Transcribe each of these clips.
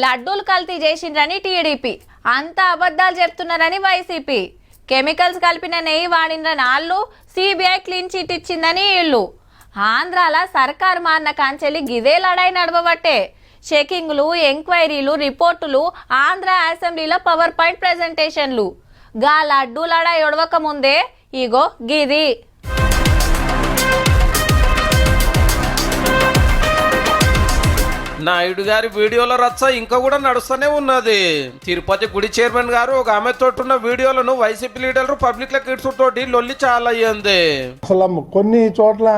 లడ్డూలు కల్తీ చేసిండ్రని టీడీపీ, అంతా అబద్ధాలు చెప్తున్నారని వైసీపీ, కెమికల్స్ కలిపిన నెయ్యి వాడినని వాళ్ళు, సిబిఐ క్లీన్ చిట్ ఇచ్చిందని వీళ్ళు. ఆంధ్రాల సర్కారు మారిన కాంచెలి గిదే లడాయి నడవబట్టే చెకింగ్లు, ఎంక్వైరీలు, రిపోర్టులు, ఆంధ్ర అసెంబ్లీలో పవర్ పాయింట్ ప్రెజెంటేషన్లు. గా లడ్డూ లడాయి ఒడవక ముందే ఇగో గిది. నాయుడు గారి వీడియోల రచ్చ ఇంకా కూడా నడుస్తూనే ఉన్నది. తిరుపతి గుడి చైర్మన్ గారు ఒక ఆమె తోటున్న వీడియోలను వైసీపీ లీడర్లు పబ్లిక్ లో కిడ్స్తోటి లొల్లి చాలా అయ్యింది. అసలు కొన్ని చోట్ల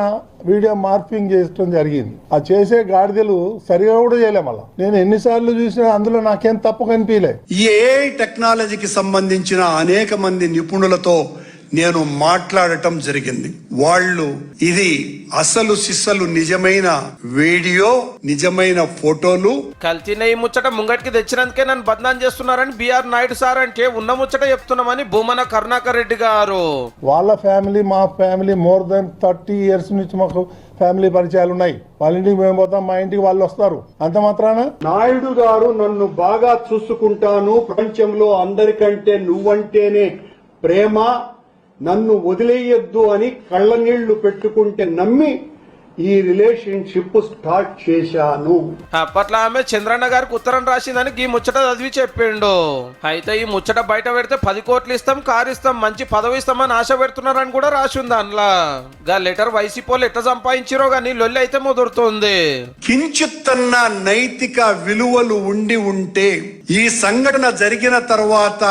వీడియో మార్పింగ్ చేయడం జరిగింది. ఆ చేసే గాడిదలు సరిగా కూడా చేయలే. మళ్ళా నేను ఎన్నిసార్లు చూసినా అందులో నాకేం తప్పు కనిపించలే. ఈ ఏఐ టెక్నాలజీకి సంబంధించిన అనేక మంది నిపుణులతో నేను మాట్లాడటం జరిగింది. వాళ్ళు ఇది అసలు సిస్సలు నిజమైన వీడియో, నిజమైన ఫోటోలు, కల్తీ నెయ్యి ముచ్చట ముంగటికి తెచ్చినందుకే నన్ను బదనాం చేస్తున్నారని బిఆర్ నాయుడు సార్ అంటే ఉన్న ముచ్చట చెప్తున్నామని భూమన కరుణాకర్ రెడ్డి గారు. వాళ్ళ ఫ్యామిలీ, మా ఫ్యామిలీ మోర్ దెన్ 30 years నుంచి మాకు ఫ్యామిలీ పరిచయాలు ఉన్నాయి. వాళ్ళ ఇంటికి మేము పోతాం, మా ఇంటికి వాళ్ళు వస్తారు. అంత మాత్రాన నాయుడు గారు నన్ను బాగా చూసుకుంటాను, ప్రపంచంలో అందరికంటే నువ్వంటేనే ప్రేమ, నన్ను వదిలేయొద్దు అని కళ్ళ నీళ్లు పెట్టుకుంటే నమ్మి ఈ రిలేషన్షిప్ స్టార్ట్ చేశాను. అప్పట్లో ఆమె చంద్రన్న గారికి ఉత్తరం రాసిందని ఈ ముచ్చట చదివి చెప్పిండు. అయితే ఈ ముచ్చట బయట పెడితే 10 కోట్లు ఇస్తాం, కారు ఇస్తాం, మంచి పదవి ఇస్తామని ఆశ పెడుతున్నారని కూడా రాసింది అందులో. గా లెటర్ వైసీపీ వాళ్ళు ఎట్లా సంపాదించిరో గానీ లొల్లి అయితే ముదురుతుంది. కించిత్తన్న నైతిక విలువలు ఉండి ఉంటే ఈ సంఘటన జరిగిన తర్వాత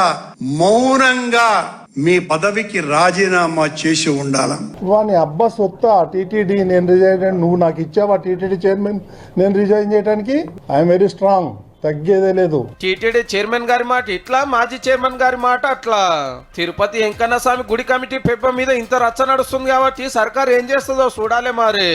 మౌనంగా మీ పదవికి రాజీనామా చేసి ఉండాల. వాని అబ్బా సొత్తా టీటీడీ నేను రిజైన్, నువ్వు నాకు ఇచ్చావా టీటీడీ చైర్మన్ నేను రిజైన్ చేయడానికి? ఐఎమ్ వెరీ స్ట్రాంగ్, తగ్గేదే లేదు. టీటీడీ చైర్మన్ గారి మాట ఇట్లా, మాజీ చైర్మన్ గారి మాట అట్లా. తిరుపతి వెంకన్న స్వామి గుడి కమిటీ పేపర్ మీద ఇంత రచ్చ నడుస్తుంది కాబట్టి సర్కార్ ఏం చేస్తుందో చూడాలి మరి.